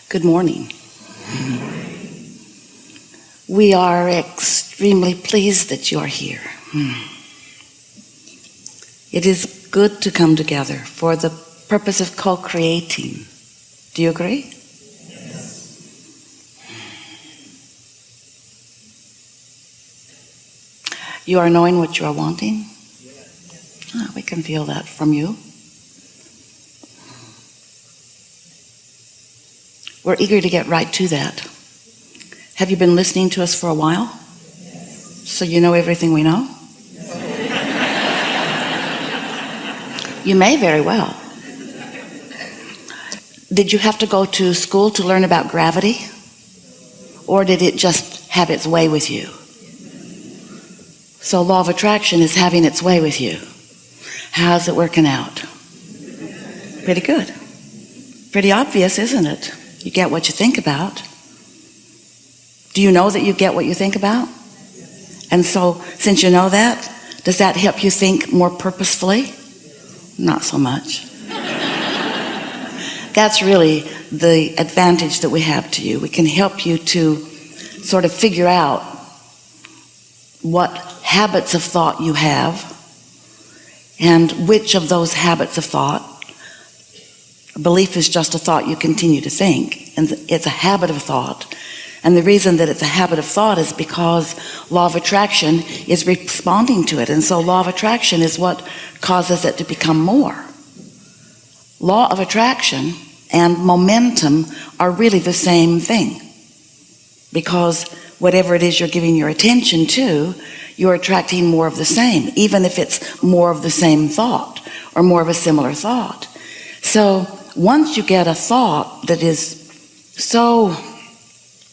Good morning. We are extremely pleased that you are here. It is good to come together for the purpose of co-creating. Do you agree? You are knowing what you are wanting? We can feel that from you. We're eager to get right to that. Have you been listening to us for a while? So you know everything we know? You may very well. Did you have to go to school to learn about gravity? Or did it just have its way with you? So law of attraction is having its way with you. How's it working out? Pretty good. Pretty obvious, isn't it? You get what you think about. Do you know that you get what you think about? And so, since you know that, does that help you think more purposefully? Not so much. That's really the advantage that we have to you. We can help you to sort of figure out what habits of thought you have and which of those habits of thought. Belief is just a thought you continue to think, and it's a habit of thought. And the reason that it's a habit of thought is because law of attraction is responding to it. And so law of attraction is what causes it to become more. Law of attraction and momentum are really the same thing, because whatever it is you're giving your attention to, you're attracting more of the same, even if it's more of the same thought or more of a similar thought. So once you get a thought that is so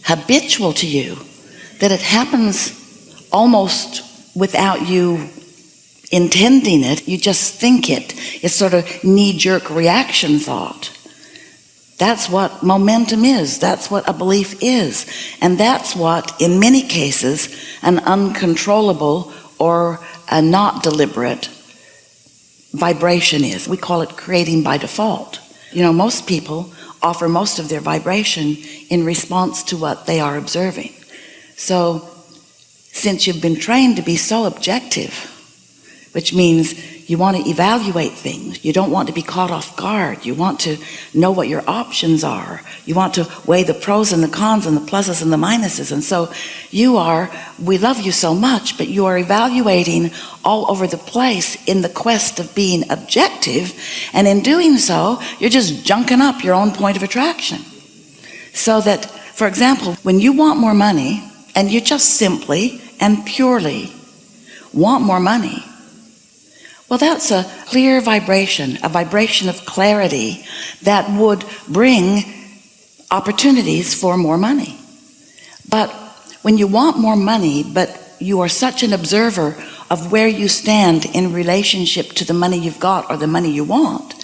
habitual to you that it happens almost without you intending it, you just think it. It's sort of knee-jerk reaction thought. That's what momentum is. That's what a belief is. And that's what, in many cases, an uncontrollable or a not deliberate vibration is. We call it creating by default. You know, most people offer most of their vibration in response to what they are observing. So, since you've been trained to be so objective, which means you want to evaluate things, you don't want to be caught off guard, you want to know what your options are, you want to weigh the pros and the cons and the pluses and the minuses, and so we love you so much, but you are evaluating all over the place in the quest of being objective, and in doing so, you're just junking up your own point of attraction. So that, for example, when you want more money, and you just simply and purely want more money, well, that's a clear vibration, a vibration of clarity that would bring opportunities for more money. But when you want more money, but you are such an observer of where you stand in relationship to the money you've got or the money you want,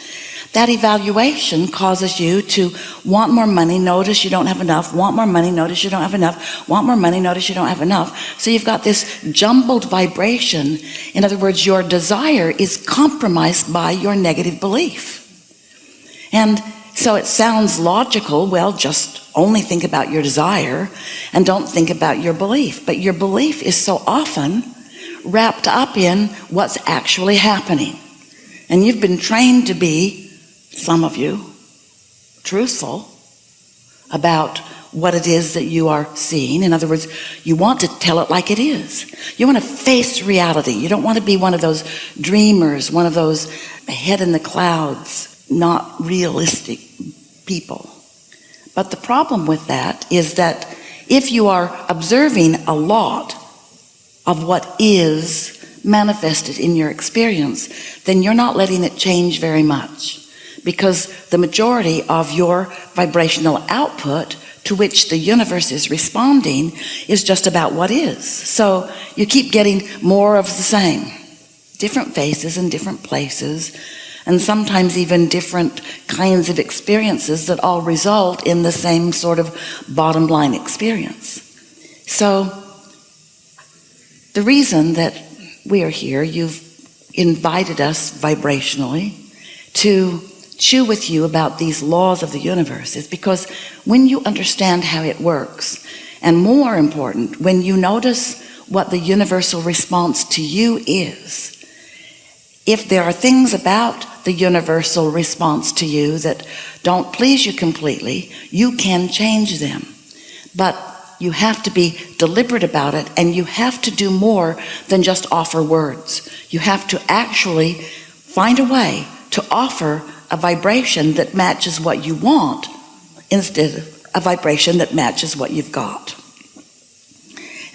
that evaluation causes you to want more money, notice you don't have enough, want more money, notice you don't have enough, want more money, notice you don't have enough. So you've got this jumbled vibration. In other words, your desire is compromised by your negative belief. And so it sounds logical, well, just only think about your desire and don't think about your belief. But your belief is so often wrapped up in what's actually happening. And you've been trained to be, some of you, truthful about what it is that you are seeing. In other words, you want to tell it like it is. You want to face reality. You don't want to be one of those dreamers, one of those head in the clouds, not realistic people. But the problem with that is that if you are observing a lot of what is manifested in your experience, then you're not letting it change very much. Because the majority of your vibrational output to which the universe is responding is just about what is. So you keep getting more of the same. Different faces in different places, and sometimes even different kinds of experiences that all result in the same sort of bottom line experience. So the reason that we are here, you've invited us vibrationally to chew with you about these laws of the universe is because when you understand how it works, and more important, when you notice what the universal response to you is, if there are things about the universal response to you that don't please you completely, you can change them. But you have to be deliberate about it, and you have to do more than just offer words. You have to actually find a way to offer a vibration that matches what you want instead of a vibration that matches what you've got.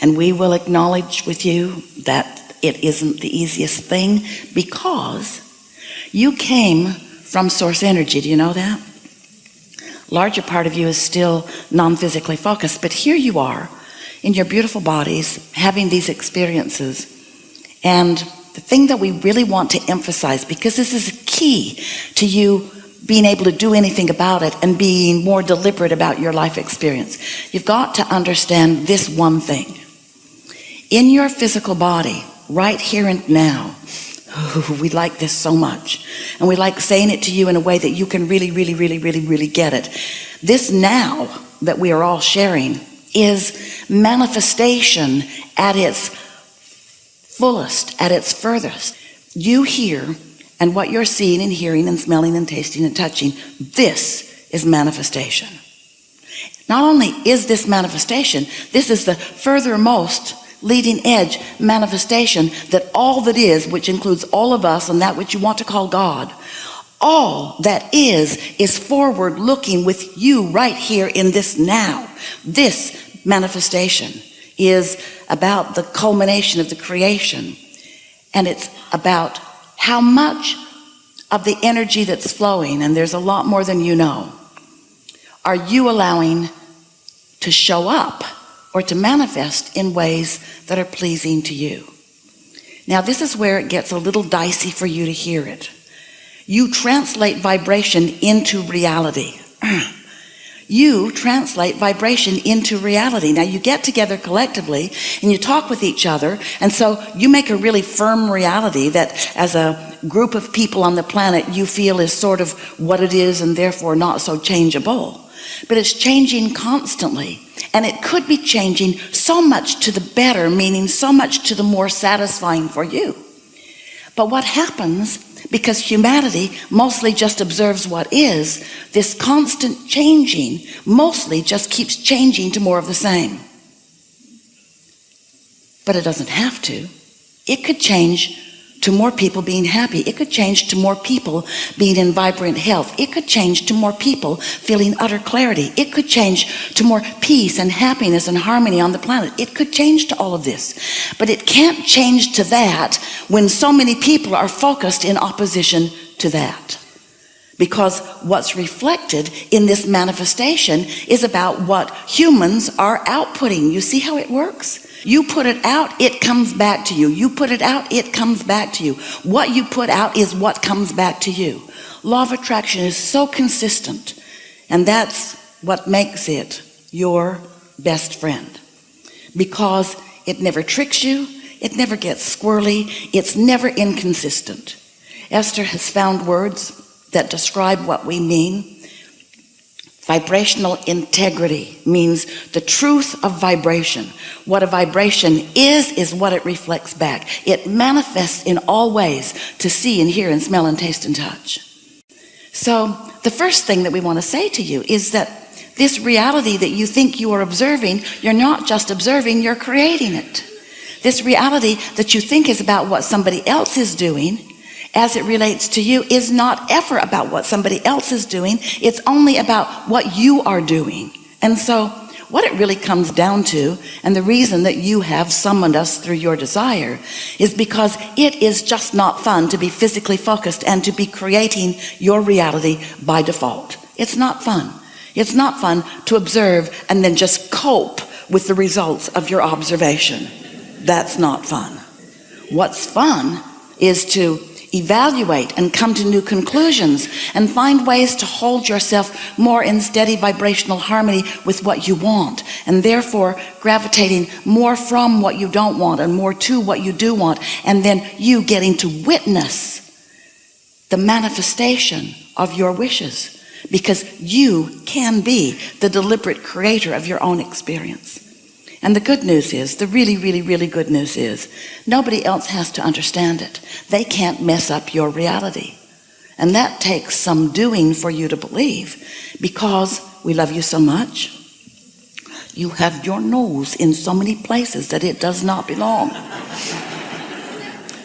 And we will acknowledge with you that it isn't the easiest thing, because you came from source energy. Do you know that? Larger part of you is still non-physically focused, but here you are in your beautiful bodies having these experiences. And the thing that we really want to emphasize, because this is a key to you being able to do anything about it and being more deliberate about your life experience, you've got to understand this one thing. In your physical body, right here and now, we like this so much, and we like saying it to you in a way that you can really get it. This now that we are all sharing is manifestation at its fullest, at its furthest. You hear, and what you're seeing and hearing and smelling and tasting and touching, this is manifestation. Not only is this manifestation, this is the furthermost leading edge manifestation that all that is, which includes all of us and that which you want to call God, all that is forward looking with you right here in this now. This manifestation is about the culmination of the creation, and it's about how much of the energy that's flowing, and there's a lot more than you know, are you allowing to show up or to manifest in ways that are pleasing to you. Now, this is where it gets a little dicey for you to hear it. You translate vibration into reality. You translate vibration into reality. Now, you get together collectively and you talk with each other, and so you make a really firm reality that as a group of people on the planet you feel is sort of what it is and therefore not so changeable. But it's changing constantly, and it could be changing so much to the better, meaning so much to the more satisfying for you. But what happens, because humanity mostly just observes what is, this constant changing mostly just keeps changing to more of the same. But it doesn't have to. It could change to more people being happy. It could change to more people being in vibrant health. It could change to more people feeling utter clarity. It could change to more peace and happiness and harmony on the planet. It could change to all of this. But it can't change to that when so many people are focused in opposition to that. Because what's reflected in this manifestation is about what humans are outputting. You see how it works? You put it out, it comes back to you. You put it out, it comes back to you. What you put out is what comes back to you. Law of attraction is so consistent, and that's what makes it your best friend. Because it never tricks you, it never gets squirrely, it's never inconsistent. Esther has found words that describe what we mean. Vibrational integrity means the truth of vibration. What a vibration is what it reflects back. It manifests in all ways to see and hear and smell and taste and touch. So the first thing that we want to say to you is that this reality that you think you are observing, you're not just observing, you're creating it. This reality that you think is about what somebody else is doing, as it relates to you, is not ever about what somebody else is doing. It's only about what you are doing. And so what it really comes down to, and the reason that you have summoned us through your desire, is because it is just not fun to be physically focused and to be creating your reality by default. It's not fun. It's not fun to observe and then just cope with the results of your observation. That's not fun. What's fun is to evaluate and come to new conclusions and find ways to hold yourself more in steady vibrational harmony with what you want, and therefore gravitating more from what you don't want and more to what you do want, and then you getting to witness the manifestation of your wishes, because you can be the deliberate creator of your own experience. And the good news is, the really, really, really good news is, nobody else has to understand it. They can't mess up your reality. And that takes some doing for you to believe, because we love you so much. You have your nose in so many places that it does not belong.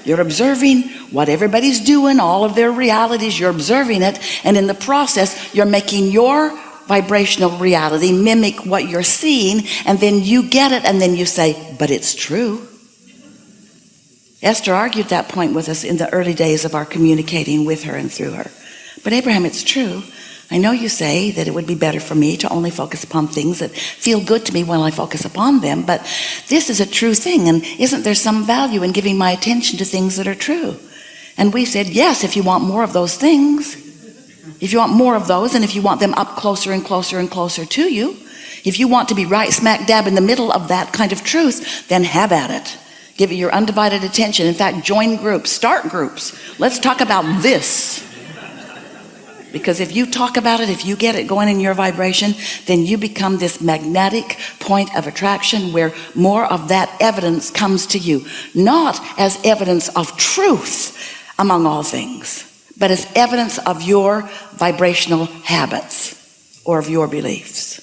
You're observing what everybody's doing, all of their realities, you're observing it, and in the process, you're making your vibrational reality mimic what you're seeing, and then you get it, and then you say, but it's true. Esther argued that point with us in the early days of our communicating with her and through her. But Abraham, it's true. I know you say that it would be better for me to only focus upon things that feel good to me when I focus upon them, but this is a true thing, and isn't there some value in giving my attention to things that are true? And we said, yes, if you want more of those things, if you want more of those, and if you want them up closer and closer and closer to you, if you want to be right smack dab in the middle of that kind of truth, then have at it. Give it your undivided attention. In fact, join groups, start groups. Let's talk about this. Because if you talk about it, if you get it going in your vibration, then you become this magnetic point of attraction where more of that evidence comes to you. Not as evidence of truth among all things, but as evidence of your vibrational habits or of your beliefs.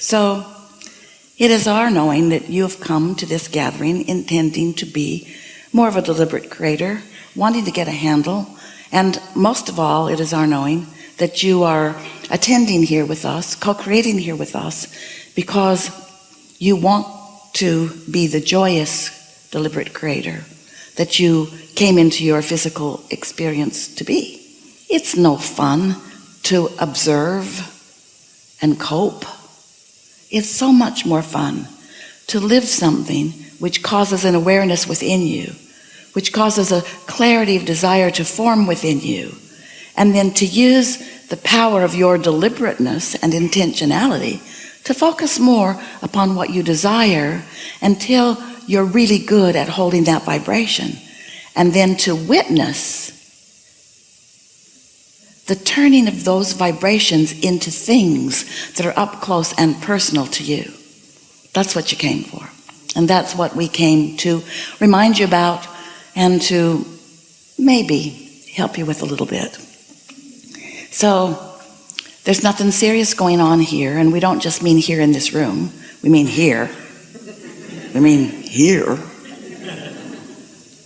So it is our knowing that you have come to this gathering intending to be more of a deliberate creator, wanting to get a handle, and most of all, it is our knowing that you are attending here with us, co-creating here with us, because you want to be the joyous, deliberate creator that you came into your physical experience to be. It's no fun to observe and cope. It's so much more fun to live something which causes an awareness within you, which causes a clarity of desire to form within you, and then to use the power of your deliberateness and intentionality to focus more upon what you desire until you're really good at holding that vibration, and then to witness the turning of those vibrations into things that are up close and personal to you. That's what you came for. And that's what we came to remind you about and to maybe help you with a little bit. So there's nothing serious going on here, and we don't just mean here in this room. We mean here. We mean here.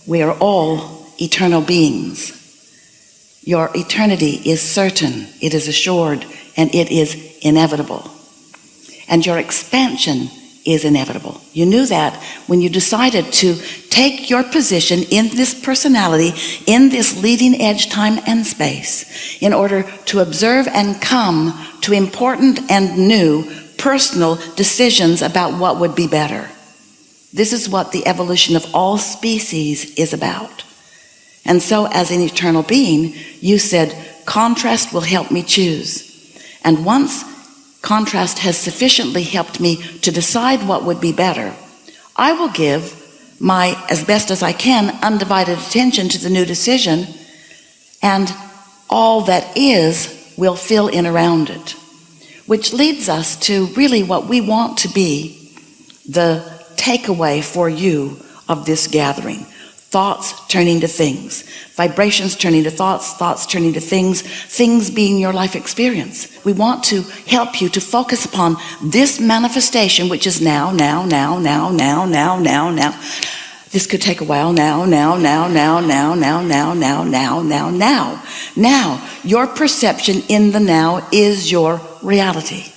We are all eternal beings. Your eternity is certain, it is assured, and it is inevitable. And your expansion is inevitable. You knew that when you decided to take your position in this personality, in this leading edge time and space, in order to observe and come to important and new personal decisions about what would be better. This is what the evolution of all species is about. And so as an eternal being, you said, contrast will help me choose. And once contrast has sufficiently helped me to decide what would be better, I will give my, as best as I can, undivided attention to the new decision, and all that is will fill in around it. Which leads us to really what we want to be the takeaway for you of this gathering. Thoughts turning to things, vibrations turning to thoughts, thoughts turning to things, things being your life experience. We want to help you to focus upon this manifestation, which is now. This could take a while. Now. Now, your perception in the now is your reality.